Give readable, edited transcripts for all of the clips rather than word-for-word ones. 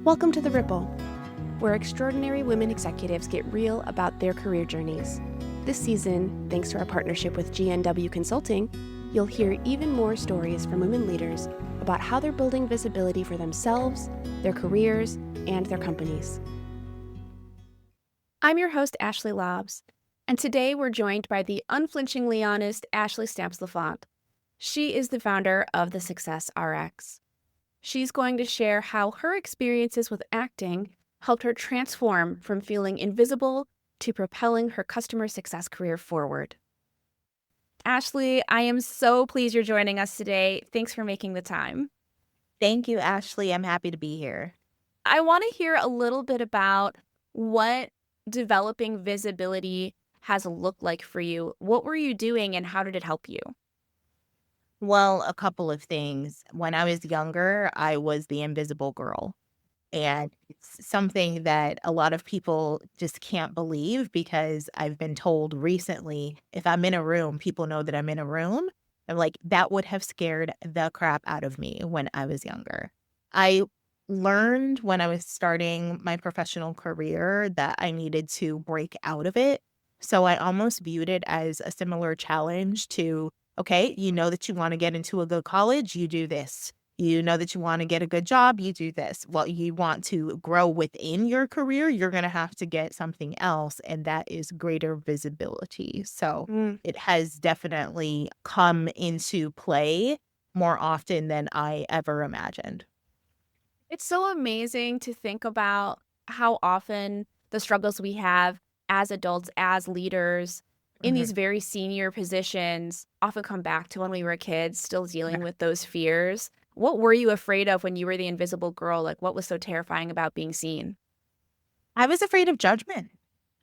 Welcome to The Ripple, where extraordinary women executives get real about their career journeys. This season, thanks to our partnership with GNW Consulting, you'll hear even more stories from women leaders about how they're building visibility for themselves, their careers, and their companies. I'm your host, Ashley Laabs, and today we're joined by the unflinchingly honest Ashley Stamps-Lafont. She is the founder of the Success RX. She's going to share how her experiences with acting helped her transform from feeling invisible to propelling her customer success career forward. Ashley, I am so pleased you're joining us today. Thanks for making the time. Thank you, Ashley. I'm happy to be here. I want to hear a little bit about what developing visibility has looked like for you. What were you doing and how did it help you? Well, a couple of things. When I was younger, I was the invisible girl. And it's something that a lot of people just can't believe because I've been told recently if I'm in a room, people know that I'm in a room. I'm like, that would have scared the crap out of me when I was younger. I learned when I was starting my professional career that I needed to break out of it. So I almost viewed it as a similar challenge to, okay, you know that you want to get into a good college, you do this. You know that you want to get a good job, you do this. Well, you want to grow within your career, you're going to have to get something else, and that is greater visibility. So it has definitely come into play more often than I ever imagined. It's so amazing to think about how often the struggles we have as adults, as leaders, in Mhm. these very senior positions often come back to when we were kids, still dealing with those fears. What were you afraid of when you were the invisible girl? Like, what was so terrifying about being seen? I was afraid of judgment.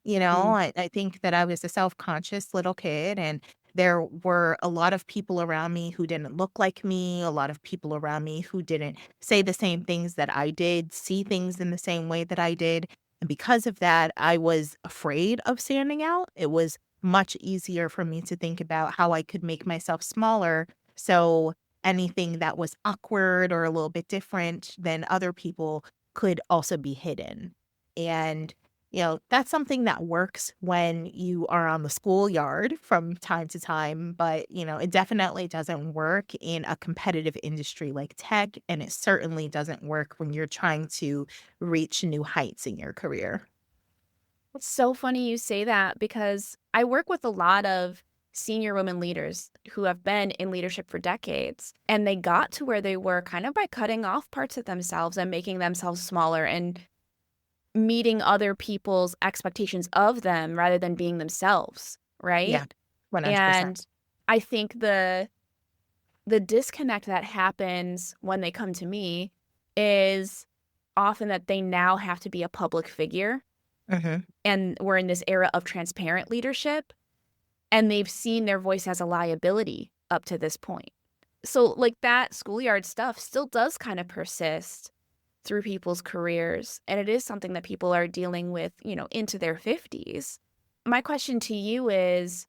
Mm. I think that I was a self-conscious little kid, and there were a lot of people around me who didn't look like me, a lot of people around me who didn't say the same things that I did, see things in the same way that I did. And because of that, I was afraid of standing out. It was much easier for me to think about how I could make myself smaller. So anything that was awkward or a little bit different than other people could also be hidden. And that's something that works when you are on the schoolyard from time to time, but, it definitely doesn't work in a competitive industry like tech, and it certainly doesn't work when you're trying to reach new heights in your career. It's so funny you say that because I work with a lot of senior women leaders who have been in leadership for decades, and they got to where they were kind of by cutting off parts of themselves and making themselves smaller and meeting other people's expectations of them rather than being themselves, right? Yeah, 100%. And I think the disconnect that happens when they come to me is often that they now have to be a public figure, Mhm. and we're in this era of transparent leadership, and they've seen their voice as a liability up to this point. So like that schoolyard stuff still does kind of persist through people's careers, and it is something that people are dealing with, into their 50s. My question to you is,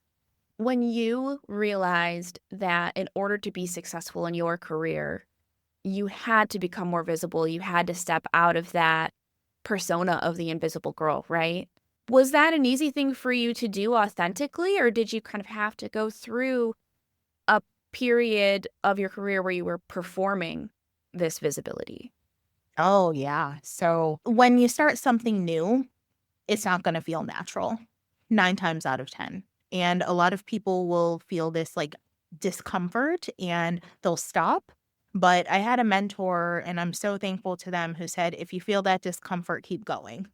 when you realized that in order to be successful in your career, you had to become more visible, you had to step out of that persona of the invisible girl, right? Was that an easy thing for you to do authentically, or did you kind of have to go through a period of your career where you were performing this visibility? Oh, yeah. So when you start something new, it's not gonna feel natural 9 times out of 10. And a lot of people will feel this, like, discomfort, and they'll stop. But I had a mentor, and I'm so thankful to them, who said, "If you feel that discomfort, keep going."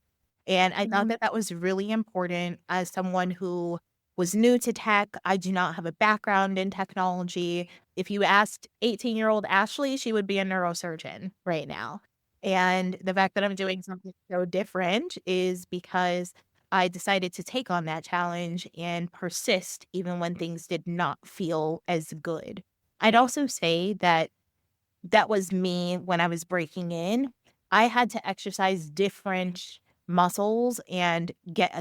And I thought Mhm. that that was really important as someone who was new to tech. I do not have a background in technology. If you asked 18-year-old Ashley, she would be a neurosurgeon right now. And the fact that I'm doing something so different is because I decided to take on that challenge and persist even when things did not feel as good. I'd also say that that was me when I was breaking in. I had to exercise different muscles and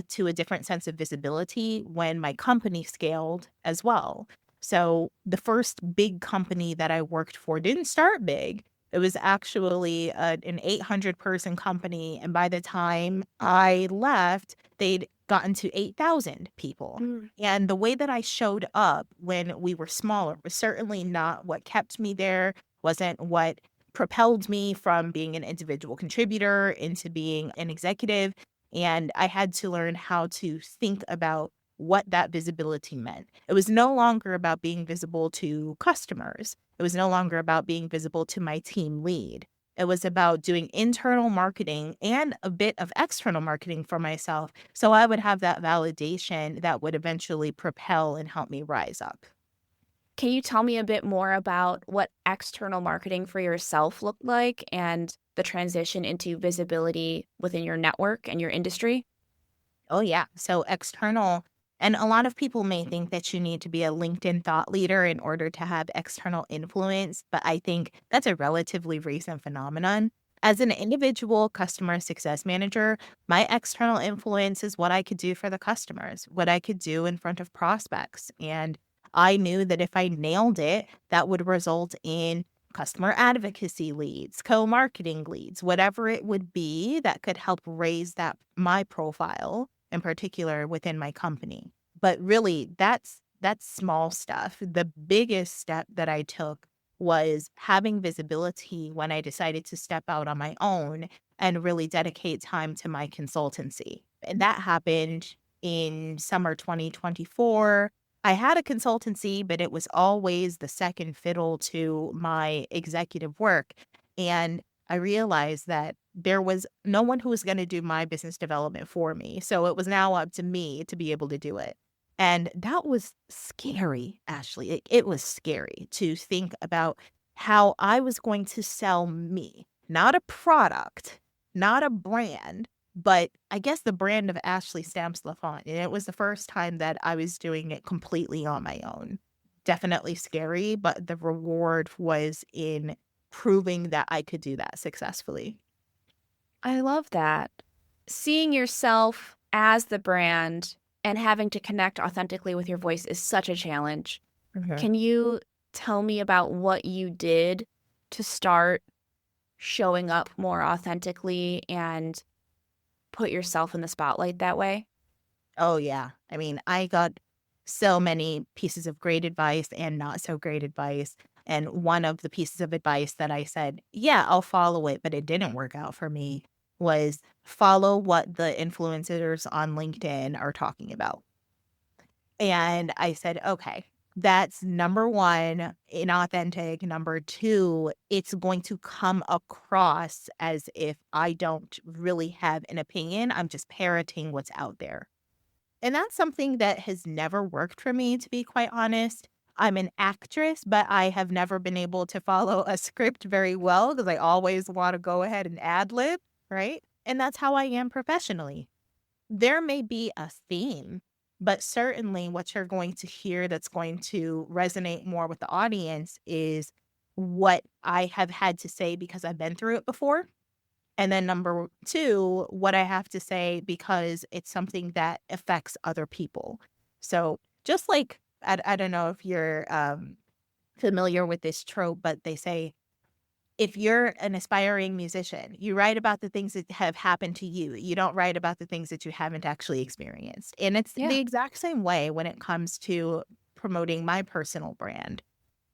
to a different sense of visibility when my company scaled as well. So the first big company that I worked for didn't start big. It was actually an 800-person company, and by the time I left, they'd gotten to 8,000 people. Mm. And the way that I showed up when we were smaller was certainly not what kept me there, wasn't what propelled me from being an individual contributor into being an executive. And I had to learn how to think about what that visibility meant. It was no longer about being visible to customers. It was no longer about being visible to my team lead. It was about doing internal marketing and a bit of external marketing for myself so I would have that validation that would eventually propel and help me rise up. Can you tell me a bit more about what external marketing for yourself looked like and the transition into visibility within your network and your industry? Oh, yeah. So external, and a lot of people may think that you need to be a LinkedIn thought leader in order to have external influence, but I think that's a relatively recent phenomenon. As an individual customer success manager, my external influence is what I could do for the customers, what I could do in front of prospects. And I knew that if I nailed it, that would result in customer advocacy leads, co-marketing leads, whatever it would be that could help raise that my profile in particular within my company. But really that's small stuff. The biggest step that I took was having visibility when I decided to step out on my own and really dedicate time to my consultancy. And that happened in summer 2024. I had a consultancy, but it was always the second fiddle to my executive work. And I realized that there was no one who was going to do my business development for me. So it was now up to me to be able to do it. And that was scary, Ashley. It was scary to think about how I was going to sell me, not a product, not a brand, but I guess the brand of Ashley Stamps-Lafont. And it was the first time that I was doing it completely on my own. Definitely scary, but the reward was in proving that I could do that successfully. I love that. Seeing yourself as the brand and having to connect authentically with your voice is such a challenge. Mhm. Can you tell me about what you did to start showing up more authentically and put yourself in the spotlight that way? Oh, yeah. I mean, I got so many pieces of great advice and not so great advice. And one of the pieces of advice that I said, yeah, I'll follow it, but it didn't work out for me was follow what the influencers on LinkedIn are talking about. And I said, okay, that's number one, inauthentic. Number two, it's going to come across as if I don't really have an opinion. I'm just parroting what's out there. And that's something that has never worked for me, to be quite honest. I'm an actress, but I have never been able to follow a script very well because I always want to go ahead and ad lib, right? And that's how I am professionally. There may be a theme, but certainly what you're going to hear that's going to resonate more with the audience is what I have had to say because I've been through it before. And then number two, what I have to say because it's something that affects other people. So just like, I don't know if you're familiar with this trope, but they say, if you're an aspiring musician, you write about the things that have happened to you. You don't write about the things that you haven't actually experienced. And it's Yeah. the exact same way when it comes to promoting my personal brand.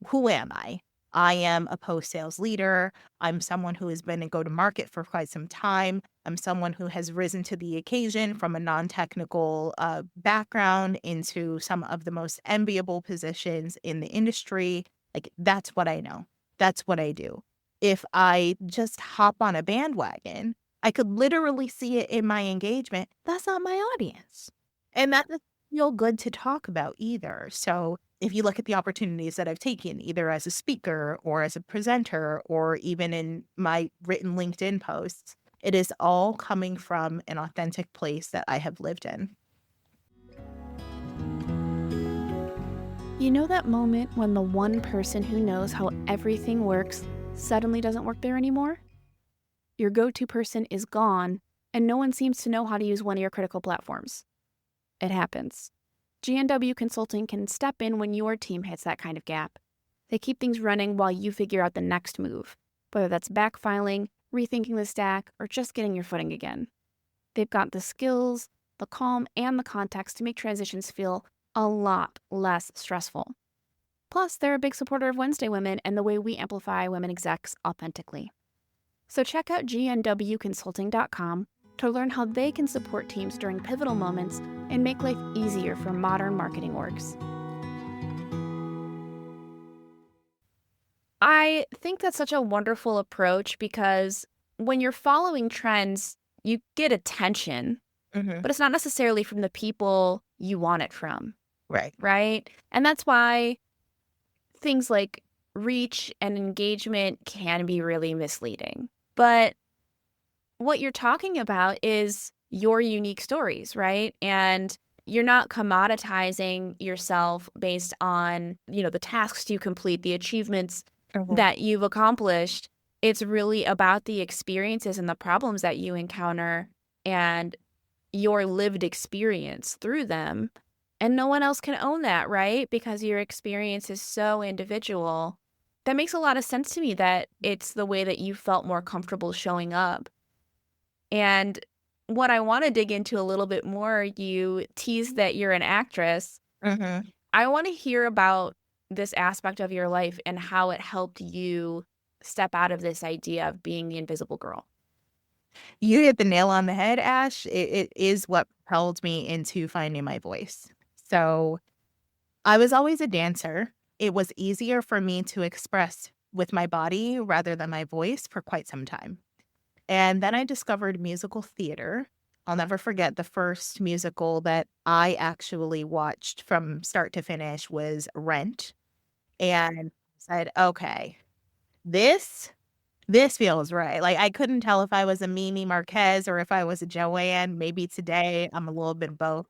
Who am I? I am a post-sales leader. I'm someone who has been a go-to-market for quite some time. I'm someone who has risen to the occasion from a non-technical background into some of the most enviable positions in the industry. Like, that's what I know. That's what I do. If I just hop on a bandwagon, I could literally see it in my engagement. That's not my audience. And that doesn't feel good to talk about either. So if you look at the opportunities that I've taken, either as a speaker or as a presenter, or even in my written LinkedIn posts, it is all coming from an authentic place that I have lived in. You know that moment when the one person who knows how everything works suddenly doesn't work there anymore? Your go-to person is gone, and no one seems to know how to use one of your critical platforms. It happens. GNW Consulting can step in when your team hits that kind of gap. They keep things running while you figure out the next move. whether that's backfiling, rethinking the stack, or just getting your footing again. They've got the skills, the calm, and the context to make transitions feel a lot less stressful. Plus, they're a big supporter of Wednesday Women and the way we amplify women execs authentically. So check out GNWconsulting.com to learn how they can support teams during pivotal moments and make life easier for modern marketing orgs. I think that's such a wonderful approach because when you're following trends, you get attention, Mhm. but it's not necessarily from the people you want it from, Right. right? And that's why things like reach and engagement can be really misleading. But what you're talking about is your unique stories, right? And you're not commoditizing yourself based on, the tasks you complete, the achievements Mhm. that you've accomplished. It's really about the experiences and the problems that you encounter and your lived experience through them. And no one else can own that, right? Because your experience is so individual. That makes a lot of sense to me that it's the way that you felt more comfortable showing up. And what I want to dig into a little bit more, you teased that you're an actress. Mhm. I want to hear about this aspect of your life and how it helped you step out of this idea of being the invisible girl. You hit the nail on the head, Ash. It is what propelled me into finding my voice. So, I was always a dancer. It was easier for me to express with my body rather than my voice for quite some time. And then I discovered musical theater. I'll never forget the first musical that I actually watched from start to finish was Rent, and said, "Okay, this this feels right." Like, I couldn't tell if I was a Mimi Marquez or if I was a Joanne. Maybe today I'm a little bit both.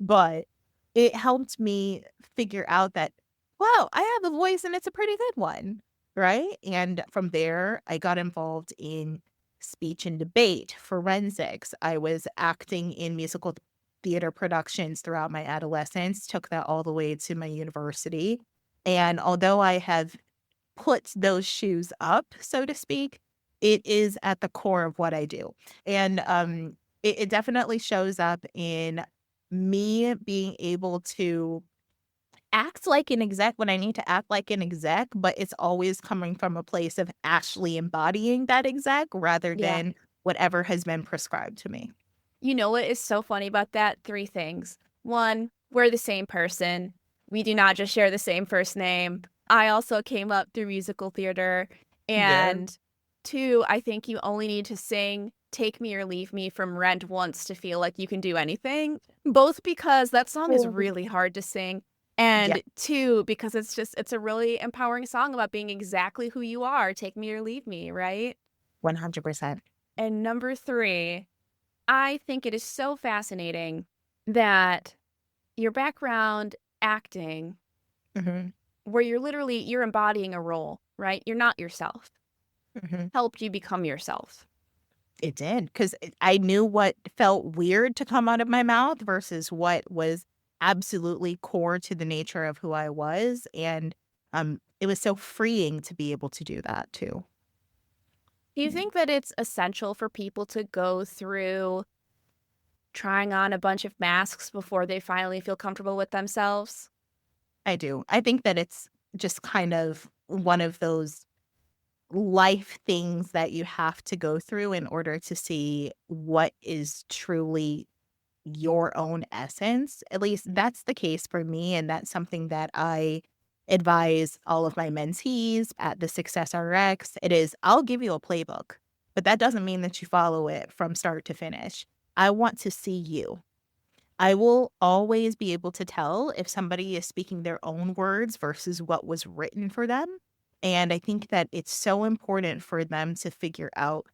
But it helped me figure out that, wow, I have a voice and it's a pretty good one, right? And from there, I got involved in speech and debate, forensics. I was acting in musical theater productions throughout my adolescence, took that all the way to my university. And although I have put those shoes up, so to speak, it is at the core of what I do. And it definitely shows up in me being able to act like an exec when I need to act like an exec, but it's always coming from a place of actually embodying that exec rather Yeah. than whatever has been prescribed to me. You know what is so funny about that? Three things. One, we're the same person. We do not just share the same first name. I also came up through musical theater. Yeah. And two, I think you only need to sing Take Me or Leave Me from Rent once to feel like you can do anything. Both because that song is Oh. really hard to sing. Yeah, And two, because it's a really empowering song about being exactly who you are. Take me or leave me, right? 100%. And number three, I think it is so fascinating that your background acting, Mhm, where you're embodying a role, right? You're not yourself, mhm. helped you become yourself. It did, 'cause I knew what felt weird to come out of my mouth versus what was absolutely core to the nature of who I was, and, it was so freeing to be able to do that too. Do you Yeah. think that it's essential for people to go through trying on a bunch of masks before they finally feel comfortable with themselves? I do. I think that it's just kind of one of those life things that you have to go through in order to see what is truly your own essence. At least that's the case for me, and that's something that I advise all of my mentees at the Success RX. It is, I'll give you a playbook, but that doesn't mean that you follow it from start to finish. I want to see you. I will always be able to tell if somebody is speaking their own words versus what was written for them. And I think that it's so important for them to figure out,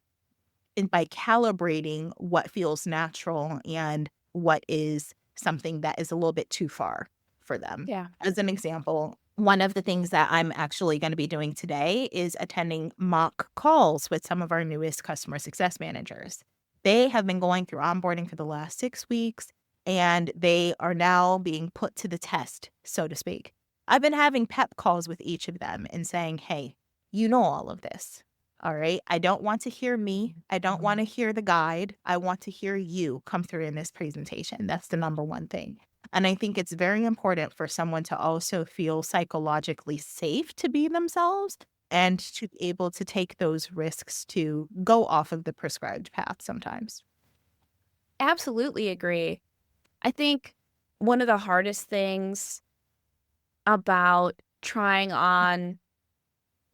and by calibrating what feels natural and what is something that is a little bit too far for them. Yeah. As an example, one of the things that I'm actually going to be doing today is attending mock calls with some of our newest customer success managers. They have been going through onboarding for the last 6 weeks, and they are now being put to the test, so to speak. I've been having pep calls with each of them and saying, hey, you know all of this. All right. I don't want to hear me. I don't want to hear the guide. I want to hear you come through in this presentation. That's the number one thing. And I think it's very important for someone to also feel psychologically safe to be themselves and to be able to take those risks to go off of the prescribed path sometimes. Absolutely agree. I think one of the hardest things about trying on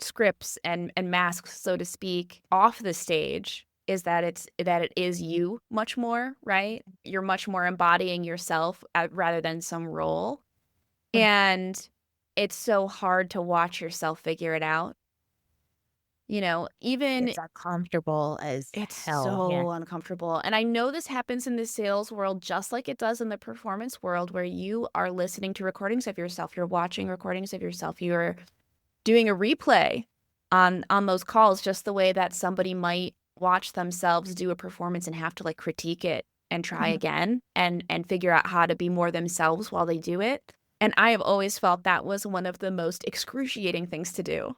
scripts and masks, so to speak, off the stage is that it is you much more, right? You're much more embodying yourself rather than some role. And it's so hard to watch yourself figure it out. Even It's uncomfortable as it's hell. Yeah. so uncomfortable. And I know this happens in the sales world just like it does in the performance world, where you are listening to recordings of yourself, you're watching recordings of yourself, you're doing a replay on those calls, just the way that somebody might watch themselves do a performance and have to like critique it and try again and figure out how to be more themselves while they do it. And I have always felt that was one of the most excruciating things to do.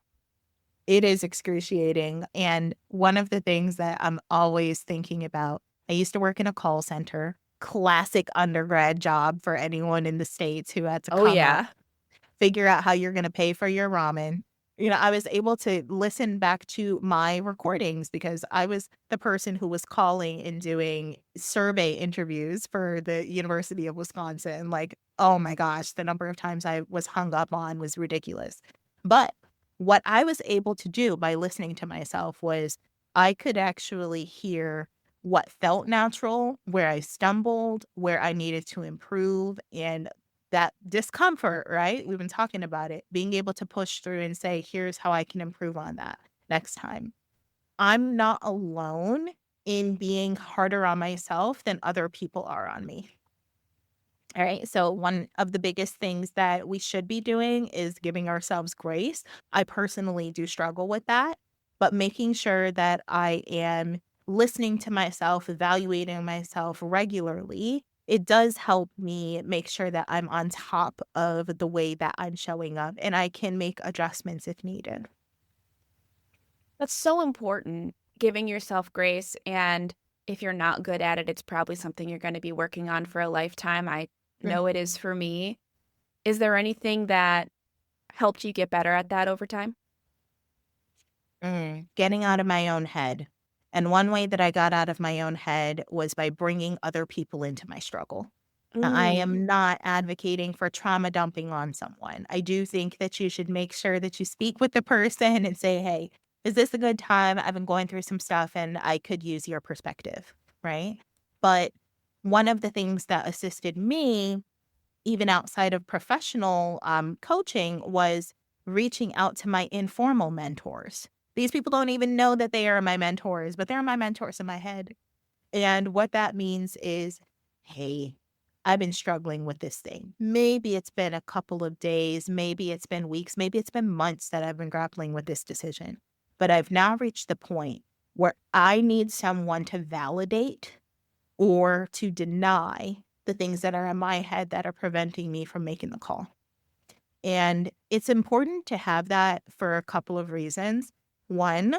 It is excruciating. And one of the things that I'm always thinking about, I used to work in a call center, classic undergrad job for anyone in the States who had to Oh come up, yeah. figure out how you're going to pay for your ramen. I was able to listen back to my recordings because I was the person who was calling and doing survey interviews for the University of Wisconsin. Like, oh my gosh, the number of times I was hung up on was ridiculous. But what I was able to do by listening to myself was I could actually hear what felt natural, where I stumbled, where I needed to improve, and that discomfort, right? We've been talking about it, being able to push through and say, here's how I can improve on that next time. I'm not alone in being harder on myself than other people are on me. All right. So, one of the biggest things that we should be doing is giving ourselves grace. I personally do struggle with that, but making sure that I am listening to myself, evaluating myself regularly, it does help me make sure that I'm on top of the way that I'm showing up and I can make adjustments if needed. That's so important, giving yourself grace. And if you're not good at it, it's probably something you're going to be working on for a lifetime. I know it is for me. Is there anything that helped you get better at that over time? Getting out of my own head. And one way that I got out of my own head was by bringing other people into my struggle. Now, I Mm. am not advocating for trauma dumping on someone. I do think that you should make sure that you speak with the person and say, hey, is this a good time? I've been going through some stuff and I could use your perspective, right? But one of the things that assisted me, even outside of professional coaching, was reaching out to my informal mentors. These people don't even know that they are my mentors, but they're my mentors in my head. And what that means is, hey, I've been struggling with this thing. Maybe it's been a couple of days, maybe it's been weeks, maybe it's been months that I've been grappling with this decision. But I've now reached the point where I need someone to validate or to deny the things that are in my head that are preventing me from making the call. And it's important to have that for a couple of reasons. One,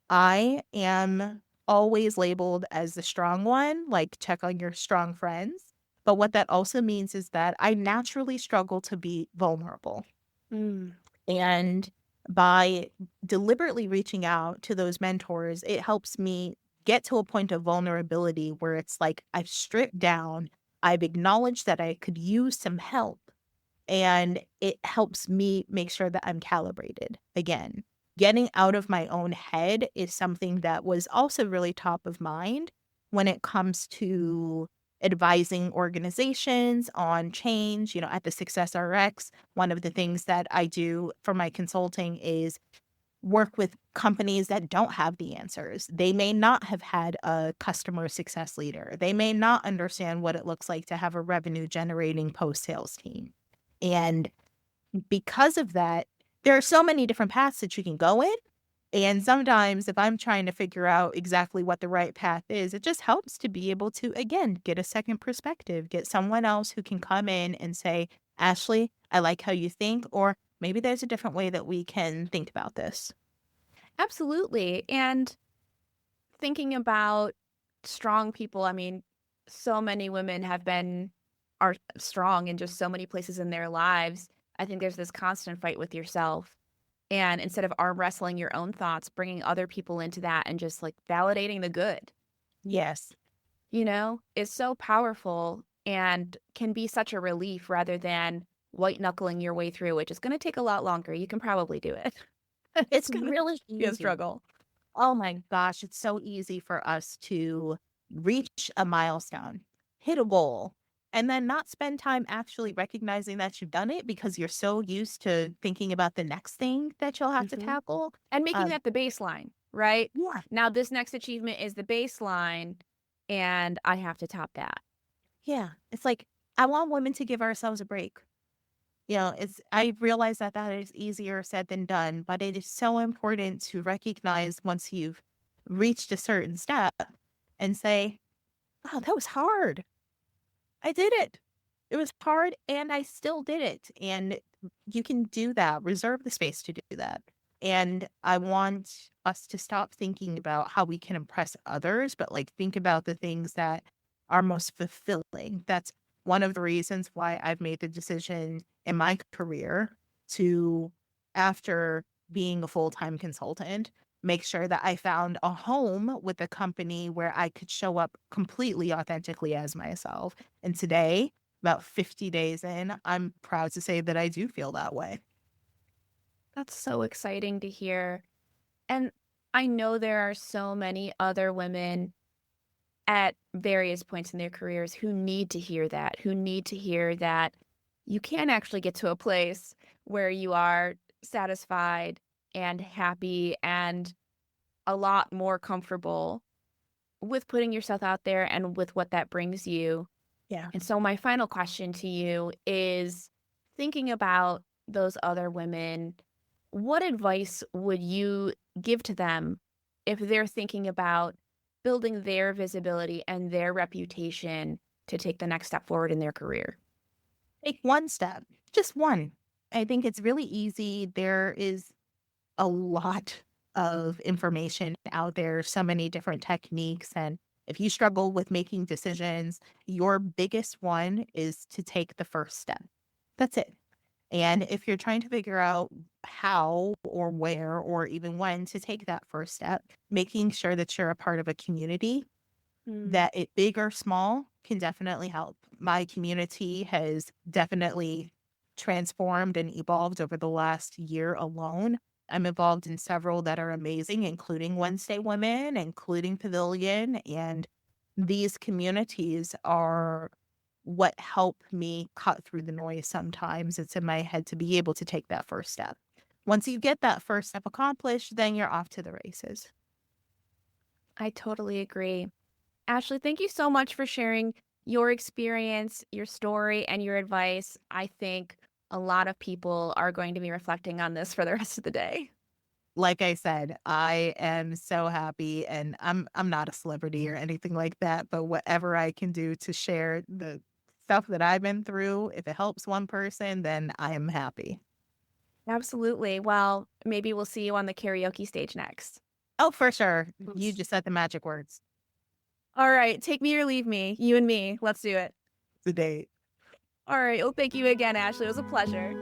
I am always labeled as the strong one, like check on your strong friends. But what that also means is that I naturally struggle to be vulnerable. Mm. And by deliberately reaching out to those mentors, it helps me get to a point of vulnerability where it's like I've stripped down, I've acknowledged that I could use some help, and it helps me make sure that I'm calibrated. Again, getting out of my own head is something that was also really top of mind when it comes to advising organizations on change. At the Success RX, one of the things that I do for my consulting is work with companies that don't have the answers. They may not have had a customer success leader. They may not understand what it looks like to have a revenue generating post sales team. And because of that, there are so many different paths that you can go in. And sometimes if I'm trying to figure out exactly what the right path is, it just helps to be able to, again, get a second perspective, get someone else who can come in and say, Ashley, I like how you think, or maybe there's a different way that we can think about this. Absolutely. And thinking about strong people, I mean, so many women are strong in just so many places in their lives. I think there's this constant fight with yourself. And instead of arm wrestling your own thoughts, bringing other people into that and just like validating the good, Yes. is so powerful and can be such a relief rather than white knuckling your way through, which is going to take a lot longer. You can probably do it. It's It's going to really be a easy. struggle. Oh my gosh, it's so easy for us to reach a milestone, hit a goal, and then not spend time actually recognizing that you've done it because you're so used to thinking about the next thing that you'll have to hmm tackle. And making Uh, that the baseline, right? yeah, Now, this next achievement is the baseline, and I have to top that. yeah. It's like I want women to give ourselves a break. I realize that that is easier said than done, but it is so important to recognize once you've reached a certain step and say, "Oh, that was hard. I did it. It was hard and I still did it." And you can do that. Reserve the space to do that. And I want us to stop thinking about how we can impress others, but like think about the things that are most fulfilling. That's one of the reasons why I've made the decision in my career to, after being a full time consultant, make sure that I found a home with a company where I could show up completely authentically as myself. And today, about 50 days in, I'm proud to say that I do feel that way. That's so exciting to hear. And I know there are so many other women at various points in their careers who need to hear that, who need to hear that you can actually get to a place where you are satisfied and happy and a lot more comfortable with putting yourself out there and with what that brings you. Yeah. And so, my final question to you is thinking about those other women, what advice would you give to them if they're thinking about building their visibility and their reputation to take the next step forward in their career? Take one step, just one. I think it's really easy. There is a lot of information out there, so many different techniques. And if you struggle with making decisions, your biggest one is to take the first step. That's it. And if you're trying to figure out how or where or even when to take that first step, making sure that you're a part of a community Hmm. that it big or small can definitely help. My community has definitely transformed and evolved over the last year alone. I'm involved in several that are amazing, including Wednesday Women, including Pavilion, and these communities are what help me cut through the noise sometimes. It's in my head to be able to take that first step. Once you get that first step accomplished, then you're off to the races. I totally agree. Ashley, thank you so much for sharing your experience, your story, and your advice. I think a lot of people are going to be reflecting on this for the rest of the day. Like I said, I am so happy and I'm not a celebrity or anything like that, but whatever I can do to share the stuff that I've been through, if it helps one person, then I am happy. Absolutely. Well, maybe we'll see you on the karaoke stage next. Oh, for sure. You just said the magic words. All right, take me or leave me, you and me. Let's do it. The date. All right. Well, thank you again, Ashley. It was a pleasure.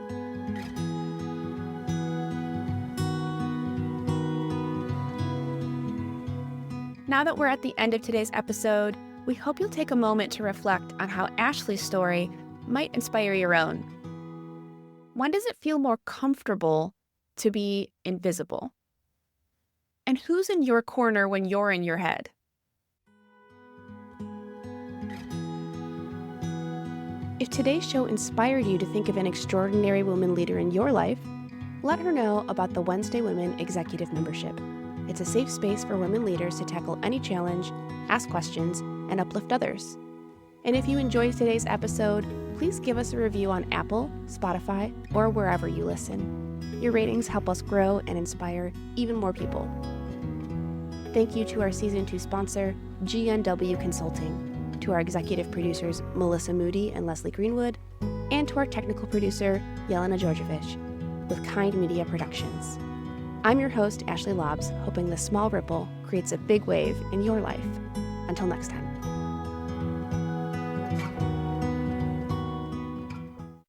Now that we're at the end of today's episode, we hope you'll take a moment to reflect on how Ashley's story might inspire your own. When does it feel more comfortable to be invisible? And who's in your corner when you're in your head? If today's show inspired you to think of an extraordinary woman leader in your life, let her know about the Wednesday Women Executive Membership. It's a safe space for women leaders to tackle any challenge, ask questions, and uplift others. And if you enjoyed today's episode, please give us a review on Apple, Spotify, or wherever you listen. Your ratings help us grow and inspire even more people. Thank you to our Season 2 sponsor, GNW Consulting, to our executive producers, Melissa Moody and Leslie Greenwood, and to our technical producer, Yelena Georgievich, with Kind Media Productions. I'm your host, Ashley Laabs, hoping this small ripple creates a big wave in your life. Until next time.